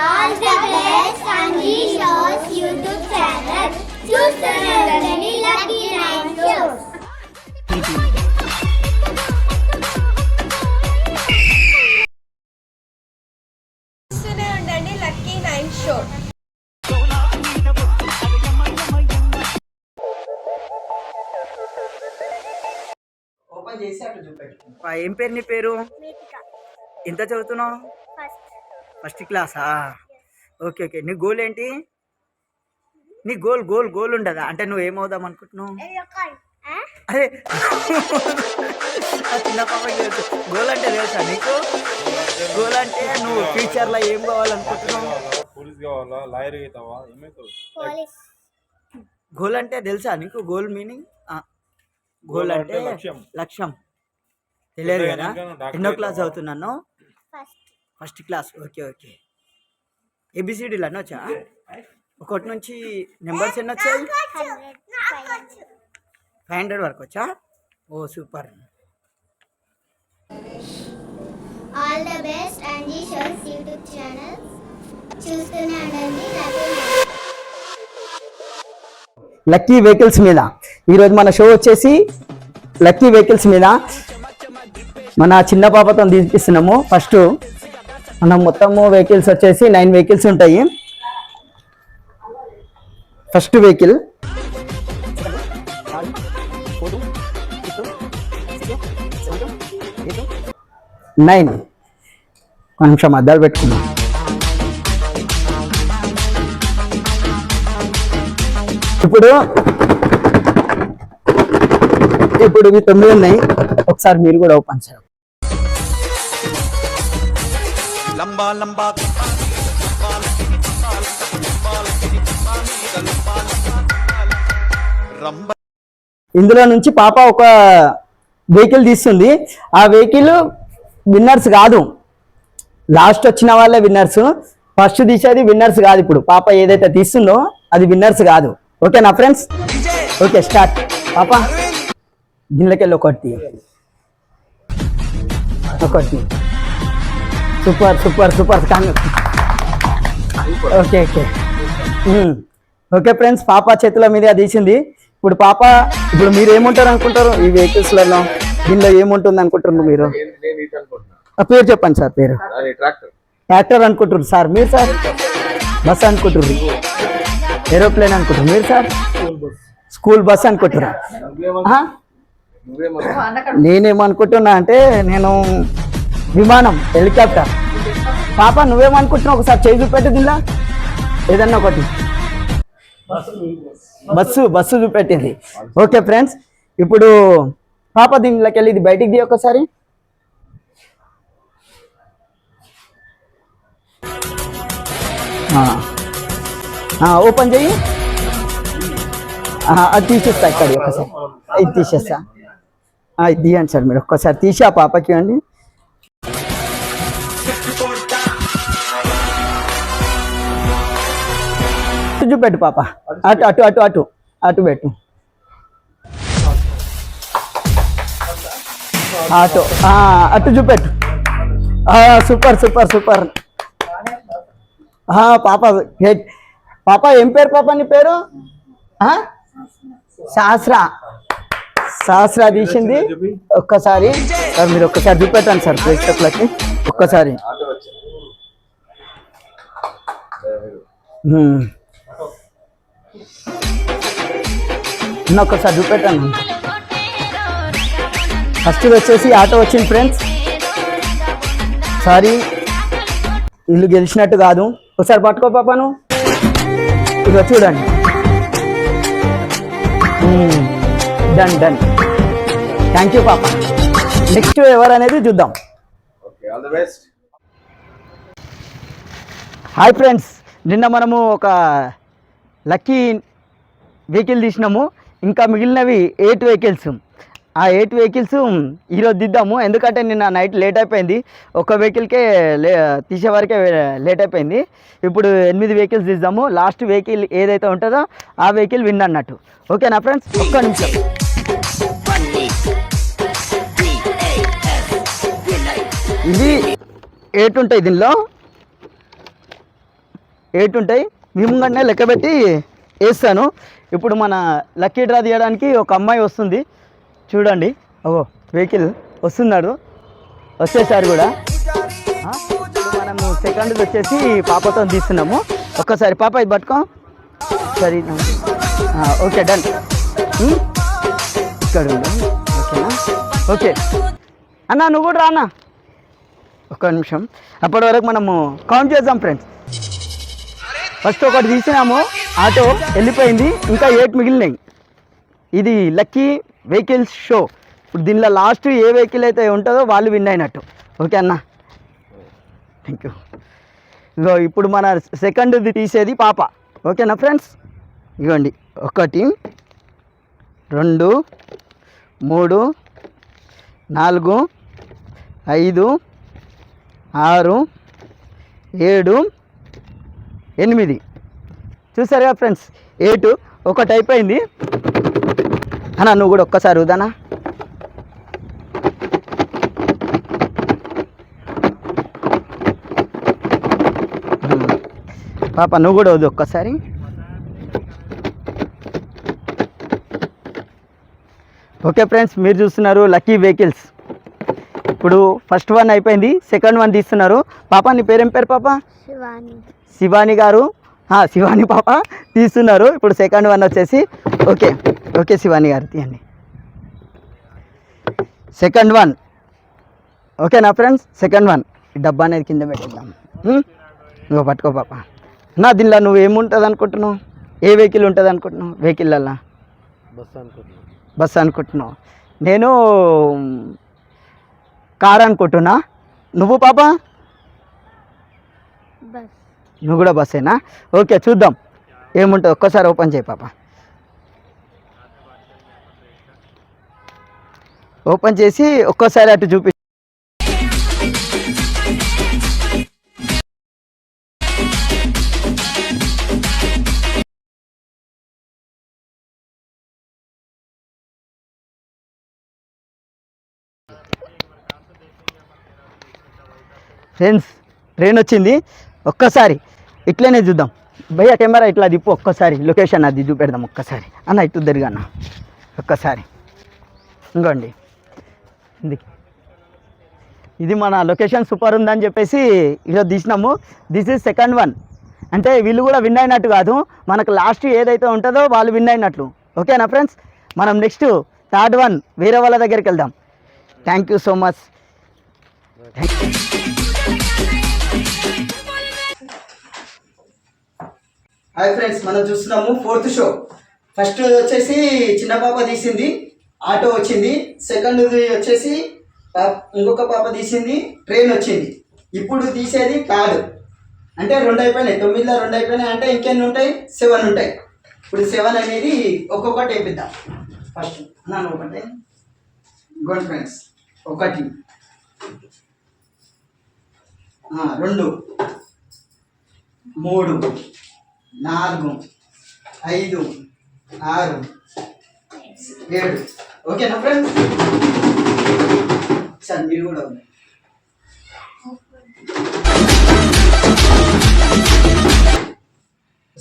All the best on Show's YouTube channel. చూస్తూనే ఉండండి lucky 9 shows. చూస్తూనే ఉండండి లక్కీ 9 షో. ఓపెన్ చేసి అట్లా చూపెట్టు. ఏం పేరు నీ పేరు? ఎంత చదువుతున్నావు? ఫస్ట్ క్లాసా? Okay okay. నీ గోల్ ఏంటి? నీ గోల్ గోల్ గోల్ ఉండదా? అంటే నువ్వు ఏమవుదాం అనుకుంటున్నావు? అదే చిన్న పాపకి తెలుసు. గోల్ అంటే తెలుసా నీకు? గోల్ అంటే నువ్వు ఫ్యూచర్లో ఏం కావాలనుకుంటున్నావు? గోల్ అంటే తెలుసా నీకు? గోల్ మీనింగ్ గోల్ అంటే లక్ష్యం. తెలియదు కదా? ఎన్నో క్లాస్ చదువుతున్నాను? First class. Okay okay. ఏబిసిడీలు అన్నీ వచ్చా? ఒకటి నుంచి నెంబర్స్ ఎన్ని వచ్చాయి? 500 వరకు వచ్చా? Oh super. All the best and shows YouTube channel. చూస్తూనే ఉండండి లక్కీ వెహికల్స్ మీద. ఈరోజు మన షో వచ్చేసి లక్కీ వెహికల్స్ మీద. మన చిన్న పాపతో తీపిస్తున్నాము. ఫస్ట్ మనం మొత్తము వెహికల్స్ వచ్చేసి 9 వెహికల్స్ ఉంటాయి. First vehicle nine. కొంచెం అద్దాలు పెట్టుకున్నాం. ఇప్పుడు ఇవి 9 ఉన్నాయి. ఒకసారి మీరు కూడా ఓపెన్ చేయండి. ఇందులో నుంచి పాప ఒక వెహికల్ తీస్తుంది. ఆ వెహికల్ విన్నర్స్ కాదు, లాస్ట్ వచ్చిన వాళ్ళే విన్నర్స్. ఫస్ట్ తీసేది విన్నర్స్ కాదు. ఇప్పుడు పాప ఏదైతే తీస్తుందో అది విన్నర్స్ కాదు. ఓకేనా ఫ్రెండ్స్? Okay start. పాప గిన్నెలకెళ్ళి ఒకటి. Super super super. Okay okay okay friends, పాప చేతుల మీద తీసింది. ఇప్పుడు మీరు ఏముంటారు అనుకుంటారు ఈ వెహికల్స్లలో? దీనిలో ఏముంటుంది అనుకుంటున్నారు మీరు? పేరు చెప్పండి సార్. పేరు ట్రాక్టర్ అనుకుంటారు సార్. మీరు సార్ బస్ అనుకుంటారు, ఏరోప్లేన్ అనుకుంటారు. మీరు సార్ స్కూల్ బస్ అనుకుంటారా? నేనేమనుకుంటున్నా అంటే నేను విమానం, హెలికాప్టర్. పాప నువ్వేమనుకుంటున్నావు? ఒకసారి చేయి చూపెట్టు. దీనిలో ఏదన్నా ఒకటి. బస్సు చూపెట్టింది. ఓకే ఫ్రెండ్స్, ఇప్పుడు పాప దీనిలోకి వెళ్ళి ఇది బయటికి ది ఒకసారి. ఓపెన్ చెయ్యి. అది తీసేస్తా ఇక్కడ ఒకసారి. ఇది తీసేస్తా. ఇది తీయండి సార్ మీరు. ఒక్కసారి తీసి ఆ పాపకి ఇవ్వండి. చూపెట్టు పాప. అటు అటు అటు అటు అటు పెట్టు. అటు అటు చూపెట్టు. Super super super. పాప ఏం పేరు పాప నీ పేరు? సహస్ర తీసింది. ఒక్కసారి సార్ మీరు ఒక్కసారి చూపెట్టండి సార్ ప్రేక్షకులకి ఒక్కసారి. ఒక్కసారి చూపెట్టాను. ఫస్ట్ వచ్చేసి ఆటో వచ్చింది ఫ్రెండ్స్. సారీ, ఇల్లు గెలిచినట్టు కాదు. ఒకసారి పట్టుకో పాపను. ఇక చూడండి. Done done. థ్యాంక్ యూ పాప. నెక్స్ట్ ఎవరు అనేది చూద్దాం. హాయ్ ఫ్రెండ్స్, నిన్న మనము ఒక లక్కీ వెహికల్ తీసినాము. ఇంకా మిగిలినవి 8 వెహికల్స్. ఆ 8 వెహికల్స్ ఈరోజు దిద్దాము. ఎందుకంటే నిన్న నైట్ లేట్ అయిపోయింది. ఒక వెహికల్కే తీసే వరకే లేట్ అయిపోయింది. ఇప్పుడు 8 వెహికల్స్ తీద్దాము. లాస్ట్ వెహికల్ ఏదైతే ఉంటుందో ఆ వెహికల్ విన్ అన్నట్టు. ఓకేనా ఫ్రెండ్స్? ఒక్క నిమిషం. ఇది 8 ఉంటాయి దీనిలో. 8 ఉంటాయి. ముంగంటే లెక్క పెట్టి వేస్తాను. ఇప్పుడు మన లక్కీ డ్రా తీయడానికి ఒక అమ్మాయి వస్తుంది చూడండి. ఓ వెహికల్ వస్తున్నాడు, వచ్చేసారు కూడా. ఇప్పుడు మనము సెకండ్ వచ్చేసి పాపతో తీస్తున్నాము. ఒక్కసారి పాప ఇది పట్టుకో. సరే ఓకే డన్. ఇక్కడ ఉందా? ఓకేనా? ఓకే అన్న నువ్వు కూడా రా అన్న, ఒక్క నిమిషం. అప్పటి వరకు మనము కౌంట్ చేద్దాం ఫ్రెండ్స్. ఫస్ట్ ఒకటి తీసినాము, ఆటో వెళ్ళిపోయింది, ఇంకా 8 మిగిలినాయి. ఇది లక్కీ వెహికల్స్ షో. ఇప్పుడు దీనిలో లాస్ట్ ఏ వెహికల్ అయితే ఉంటుందో వాళ్ళు విన్ అయినట్టు. ఓకే అన్న, థ్యాంక్ యూ. ఇగో ఇప్పుడు మన సెకండ్ది తీసేది పాప. ఓకేనా ఫ్రెండ్స్? ఇగోండి 1 2 3 4 5 6 7 8 చూసారుగా ఫ్రెండ్స్. 8 ఒకటి అయిపోయింది. అన్న నువ్వు కూడా ఒక్కసారి ఉదానా. పాప నువ్వు కూడా వద్దు ఒక్కసారి. ఓకే ఫ్రెండ్స్, మీరు చూస్తున్నారు లక్కీ వెహికల్స్. ఇప్పుడు ఫస్ట్ వన్ అయిపోయింది, సెకండ్ వన్ తీస్తున్నారు. పాప నీ పేరేం పేరు పాప? శివాని గారు. శివాని పాప తీస్తున్నారు. ఇప్పుడు సెకండ్ వన్ వచ్చేసి ఓకే ఓకే శివాని గారు తీయండి. సెకండ్ వన్ ఓకేనా ఫ్రెండ్స్? సెకండ్ వన్ డబ్బా అనేది కింద పెట్టేద్దాం. నువ్వు పట్టుకో పాప. నా దీనిలో నువ్వు ఏముంటుంది అనుకుంటున్నావు? ఏ వెహికల్ ఉంటుంది అనుకుంటున్నావు? వెహికల్లల్లా బస్సు అనుకుంటున్నావు. నేను కార్ అనుకుంటున్నా. నువ్వు పాప? నువ్వు కూడా బస్సేనా? ఓకే చూద్దాం ఏముంటుంది. ఒక్కసారి ఓపెన్ చేయి పాప. ఓపెన్ చేసి ఒక్కసారి అటు చూపి. ఫ్రెండ్స్ ట్రైన్ వచ్చింది. ఒక్కసారి ఇట్లనే చూద్దాం భయ్య. కెమెరా ఇట్లా తిప్పు ఒక్కసారి, లొకేషన్ అది చూపెడదాం ఒక్కసారి. అన్న ఇటు తిరిగి అన్న ఒక్కసారి. ఇంకోండి ఇది మన లొకేషన్ సూపర్ ఉందని చెప్పేసి ఈరోజు తీసినాము. This is second one. అంటే వీళ్ళు కూడా విన్ అయినట్టు కాదు, మనకు లాస్ట్ ఏదైతే ఉంటుందో వాళ్ళు విన్ అయినట్లు. ఓకేనా ఫ్రెండ్స్? మనం నెక్స్ట్ థర్డ్ వన్ వేరే వాళ్ళ దగ్గరికి వెళ్దాం. Thank you so much. Hi friends, మనం చూస్తున్నాము ఫోర్త్ షో. ఫస్ట్ వచ్చేసి చిన్న పాప తీసింది, ఆటో వచ్చింది. సెకండ్ వచ్చేసి ఇంకొక పాప తీసింది, ట్రైన్ వచ్చింది. ఇప్పుడు తీసేది కార్డు. అంటే 2 అయిపోయినాయి. 9లో 2 అయిపోయినాయి. అంటే ఇంకెన్ని ఉంటాయి? 7 ఉంటాయి. ఇప్పుడు 7 అనేది ఒక్కొక్కటి వేపిద్దాం. ఫస్ట్ నన్ను ఒకటి గుడ్ ఫ్రెండ్స్. 1 2 3 4 5 6 7. ఓకేనా ఫ్రెండ్స్? సార్ మీరు కూడా ఉంది.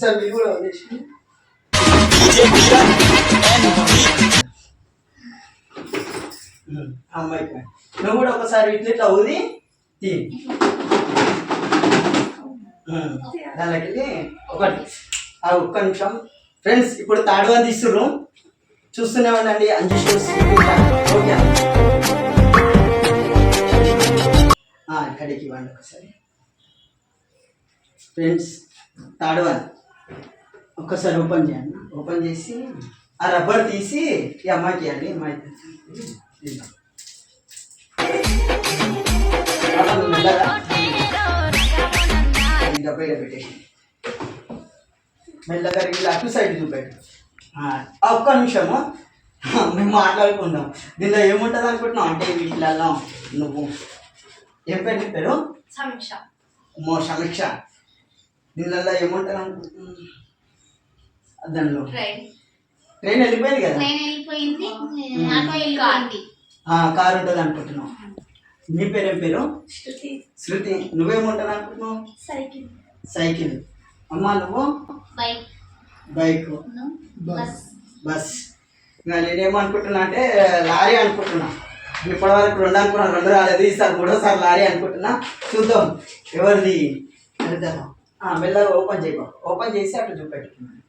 సార్ మీరు కూడా ఉంది. అమ్మాయి నువ్వు కూడా ఒకసారి ఇట్లా ఊది తీ. దానికి ఒకటి. ఒక్క నిమిషం ఫ్రెండ్స్. ఇప్పుడు థర్డ్ వన్ తీస్తున్నారు, చూస్తూనే ఉండండి. అంజు షోస్. ఓకే ఇక్కడికి ఇవ్వండి ఒకసారి ఫ్రెండ్స్. థర్డ్ వన్ ఒక్కసారి ఓపెన్ చేయండి. ఓపెన్ చేసి ఆ రబ్బర్ తీసి ఈ అమ్మాయికి ఇవ్వండి. అమ్మాయి డబ్బా పెట్టేసి మెల్లగా ఇలా అటు సైడ్ చూపెట్టు. ఒక్క నిమిషము మేము మాట్లాడుకుందాం. దీనిలో ఏముంటుంది అనుకుంటున్నావు? అంటే వీటిలలో నువ్వు ఏం పేరు చెప్పారు? సమీక్ష. సమీక్ష. దీనిలో ఏముంటుంది అనుకుంటున్నావు? దానిలో ట్రైన్ వెళ్ళిపోయింది కదా, కారు ఉంటుంది అనుకుంటున్నావు. నీ పేరేం పేరు? శృతి. నువ్వేముంటుంది అనుకుంటున్నావు? సైకిల్. అమ్మా నువ్వు బైక్ బైక్ బస్ ఇంకా నేనేమనుకుంటున్నా అంటే లారీ అనుకుంటున్నా. ఇప్పటివరకు 2 అనుకున్నాను, 2 రాలేదు, ఈసారి 3వ లారీ అనుకుంటున్నా. చూద్దాం ఎవరిది అడుగుతాను. మెల్లగా ఓపెన్ చేసి అట్లా చూపెట్టుకున్నాను.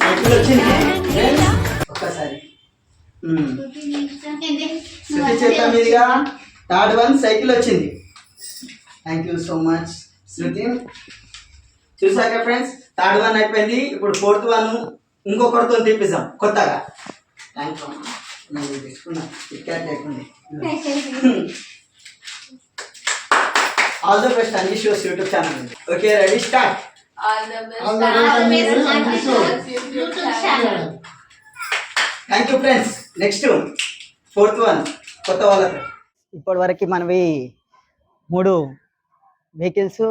సైకిల్ వచ్చింది ఒక్కసారి శృతి చేత మీదుగా 3rd వన్ సైకిల్ వచ్చింది. థ్యాంక్ యూ సో మచ్ శృతి. చూసాక ఫ్రెండ్స్ 3rd వన్ అయిపోయింది. ఇప్పుడు 4th వన్ ఇంకొకరితో తీపిస్తాం కొత్తగా. థ్యాంక్ యూ తీసుకున్నా టికెట్ లేకుండా. All the best Anji shows YouTube channel. Okay ready start. All the best Anji Shows YouTube channel. Thank you friends. Next 4th one కొత్త వాళ్ళతో. ఇప్పటివరకు మనవి 3 వెహికల్స్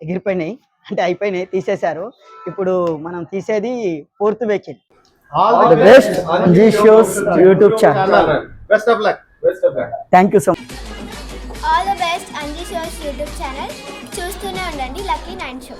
ఎగిరిపోయినాయి, అంటే అయిపోయినాయి, తీసేశారు. ఇప్పుడు మనం తీసేది 4th vehicle. All the best Anji Shows YouTube channel. Best of luck. Thank you so much. All the best Anji shows YouTube channel. చూస్తూనే ఉండండి లక్కీ 9 షో.